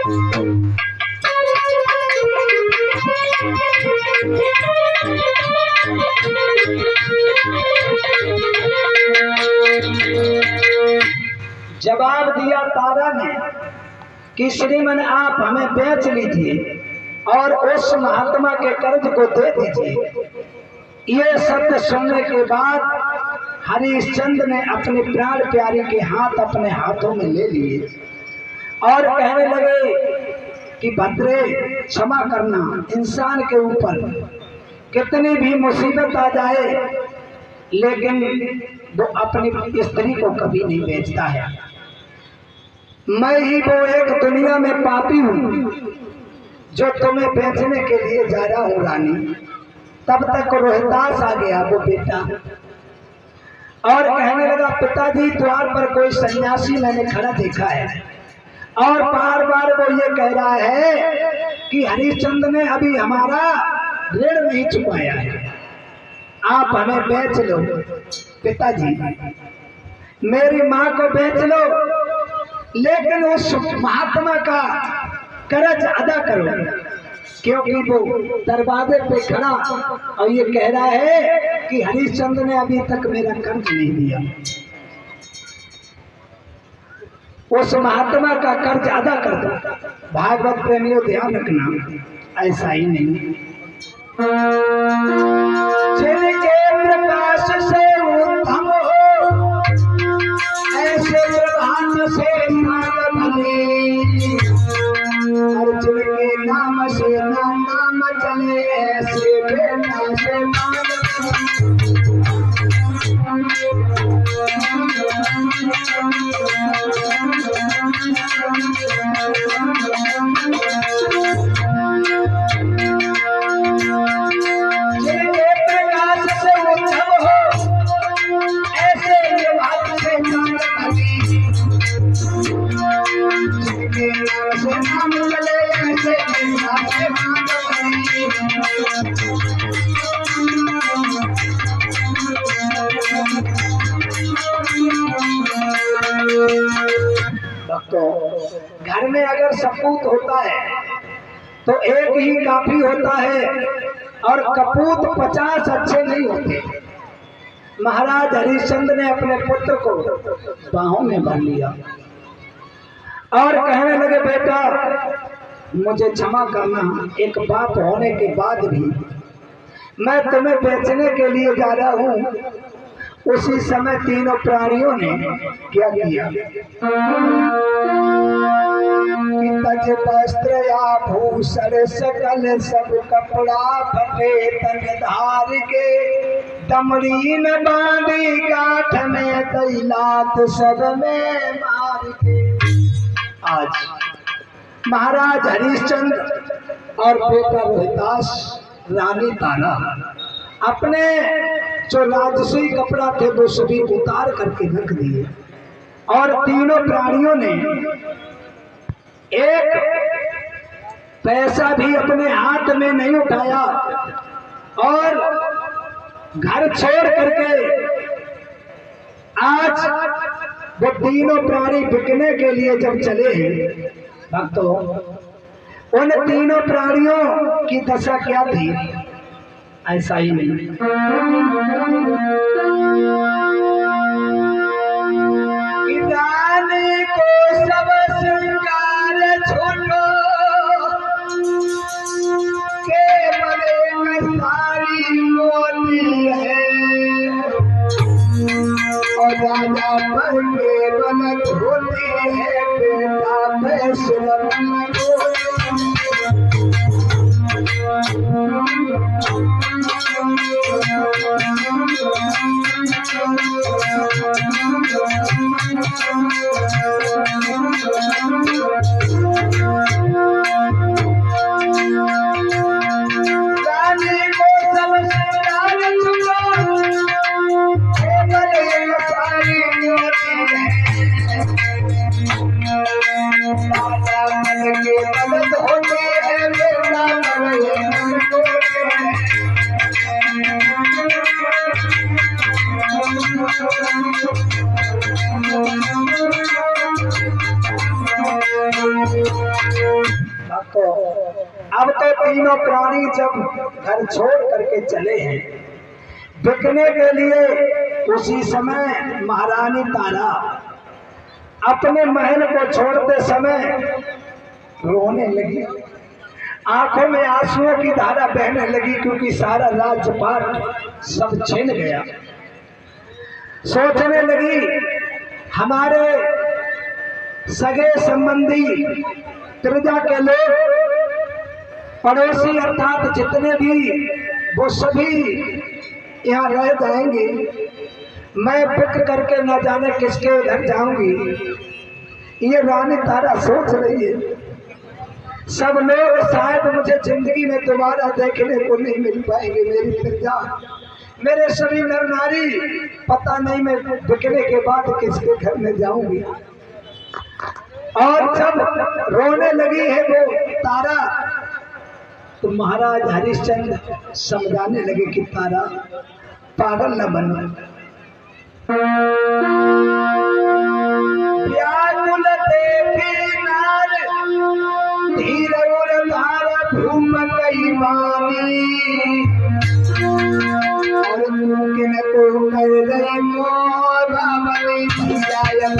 जवाब दिया तारा ने कि श्रीमन आप हमें बेच लीजिए और उस महात्मा के कर्ज को दे दीजिए। ये शब्द सुनने के बाद हरिश्चंद्र ने अपने प्राण प्यारी के हाथ अपने हाथों में ले लिए और कहने लगे कि भद्रे क्षमा करना, इंसान के ऊपर कितनी भी मुसीबत आ जाए लेकिन वो अपनी स्त्री को कभी नहीं बेचता है। मैं ही वो एक दुनिया में पापी हूँ जो तुम्हें बेचने के लिए जा रहा हूँ रानी। तब तक रोहिदास आ गया वो बेटा और कहने लगा पिताजी द्वार पर कोई सन्यासी मैंने खड़ा देखा है और बार बार वो ये कह रहा है कि हरिश्चंद्र ने अभी हमारा ऋण नहीं चुकाया है, आप हमें बेच लो। पिताजी मेरी माँ को बेच लो लेकिन उस महात्मा का कर्ज अदा करो, क्योंकि वो दरवाजे पे खड़ा और ये कह रहा है कि हरिश्चंद्र ने अभी तक मेरा कर्ज नहीं दिया। उस महात्मा का कर्ज अदा कर दो। भागवत प्रेमियों ध्यान रखना, ऐसा ही नहीं जिनके प्रकाश से उत्तम हो ऐसे प्रभात से और जिनके नाम से नाम चले ऐसे बेटा से जिनके प्रकाश से उत्तम हो ऐसे प्रभात से जिनके नाम से नाम चले ऐसे बेटा से घर में अगर सपूत होता है तो एक ही काफी होता है और कपूत 50 अच्छे नहीं होते। महाराज हरिश्चंद्र ने अपने पुत्र को बाहों में भर लिया और कहने लगे बेटा मुझे क्षमा करना, एक बाप होने के बाद भी मैं तुम्हें बेचने के लिए जा रहा हूँ। उसी समय तीनों प्राणियों ने क्या किया कि तज वस्त्र आभूषण सकल सब कपड़ा फटे तन धार के दमड़ी में बांधी गांठ में तैलात सब में मार के। आज महाराज हरिश्चंद्र और बेटा रोहिदास रानी तारा अपने जो राजसी कपड़ा थे वो सभी उतार करके रख दिए और तीनों प्राणियों ने एक पैसा भी अपने हाथ में नहीं उठाया और घर छोड़ करके आज वो तीनों प्राणी बिकने के लिए जब चले हैं भक्तों, उन तीनों प्राणियों की दशा क्या थी? ऐसा ही नहीं रानी को सब श्रृंगार छोड़ो केवल में सारी मोती है और राजा पर केवल धोती है बेटा फैसला तो अब तो तीनों प्राणी जब घर छोड़ करके चले हैं बिकने के लिए, उसी समय महारानी तारा अपने महल को छोड़ते समय रोने लगी। आंखों में आंसुओं की धारा बहने लगी, क्योंकि सारा राजपाट सब छिन गया। सोचने लगी हमारे सगे संबंधी प्रजा के लोग, पड़ोसी अर्थात जितने भी, वो सभी यहाँ रह जाएंगे। मैं बिक करके न जाने किसके घर जाऊंगी। ये रानी तारा सोच रही है सब लोग शायद मुझे जिंदगी में दोबारा देखने को नहीं मिल पाएंगे। मेरी प्रजा, मेरे सभी नर नारी, पता नहीं मैं बिकने के बाद किसके घर में जाऊंगी। और जब रोने लगी है वो तारा, तो महाराज हरिश्चंद्र समझाने लगे कि तारा पागल न बन, व्याकुल देखे नार धीर और धारा घूम गई वाणी, और मुमकिन को कर रही मोरा बनी जियायन।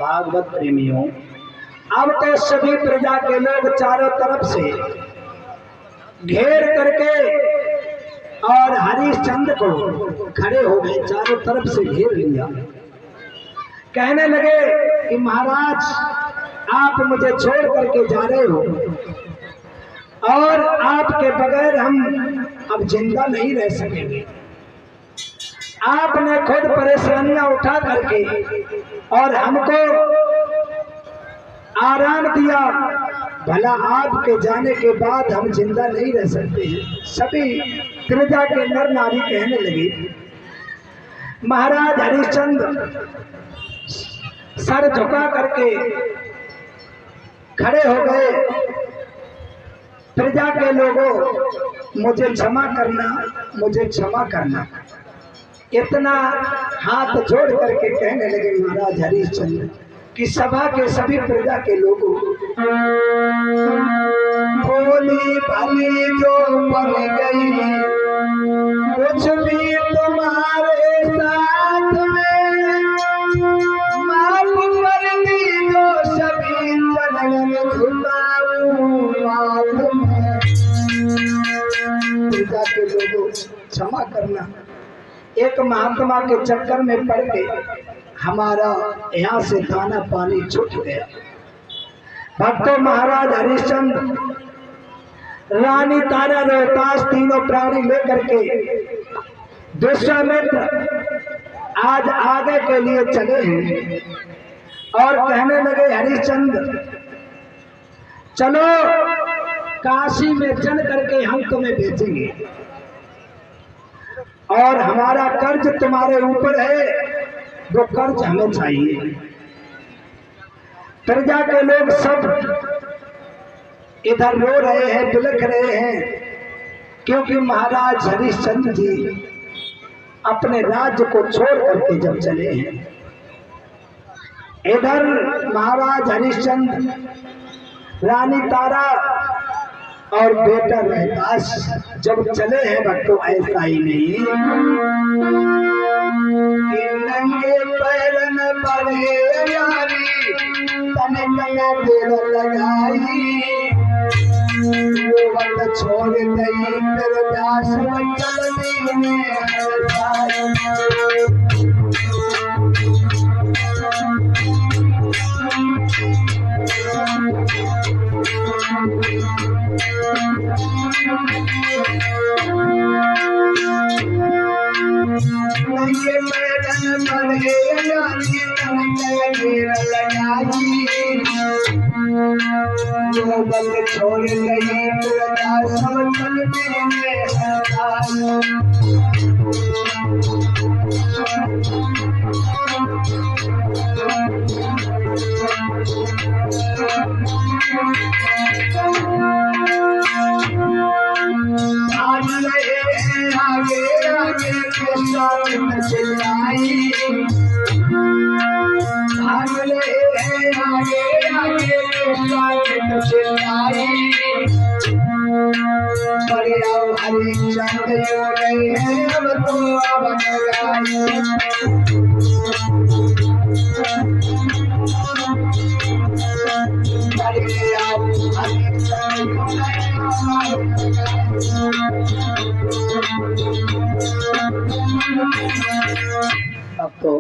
भागवत प्रेमियों, अब तो सभी प्रजा के लोग चारों तरफ से घेर करके और हरिश्चंद्र को खड़े हो गए, चारों तरफ से घेर लिया। कहने लगे कि महाराज, आप मुझे छोड़ करके जा रहे हो और आपके बगैर हम अब जिंदा नहीं रह सकेंगे। आपने खुद परेशानियां उठा करके और हमको आराम दिया, भला आपके जाने के बाद हम जिंदा नहीं रह सकते हैं। सभी प्रजा के नर नारी कहने लगे। महाराज हरिश्चंद्र सर झुका करके खड़े हो गए। प्रजा के लोगों, मुझे क्षमा करना, मुझे क्षमा करना। इतना हाथ जोड़ करके कहने लगे महाराज हरिश्चंद्र कि सभा के सभी प्रजा के लोगों, भोली भली जो बन गई, कुछ भी तुम्हारे साथ में माफ कर दी, जो सभी चरण झुकाऊं माथ में। प्रजा के लोगों, क्षमा करना, एक महात्मा के चक्कर में पड़ के हमारा यहाँ से दाना पानी छूट गया। भक्तों, महाराज हरिश्चंद्र, रानी तारा, रोहतास, तीनों प्राणी लेकर के विश्वामित्र आज आगे के लिए चले हैं और कहने लगे हरिश्चंद्र, चलो काशी में चल करके हम तुम्हें बेचेंगे और हमारा कर्ज तुम्हारे ऊपर है, वो कर्ज हमें चाहिए। प्रजा के लोग सब इधर रो रहे हैं, बिलख रहे हैं, क्योंकि महाराज हरिश्चंद्र जी अपने राज्य को छोड़ करके जब चले हैं। इधर महाराज हरिश्चंद्र रानी तारा और बेटा रहताश जब चले हैं भक्तों, ऐसा ही नहीं कि नंगे पैरन पड़े यारी तने नया देर लगाई, वो वक्त छोड़ गई फिर दास चलने में छोड़ गई आगे आगे चिल्लाई, आगे आगे चिल्लाई, हरी चंद हो गई है अब तो अब अब तो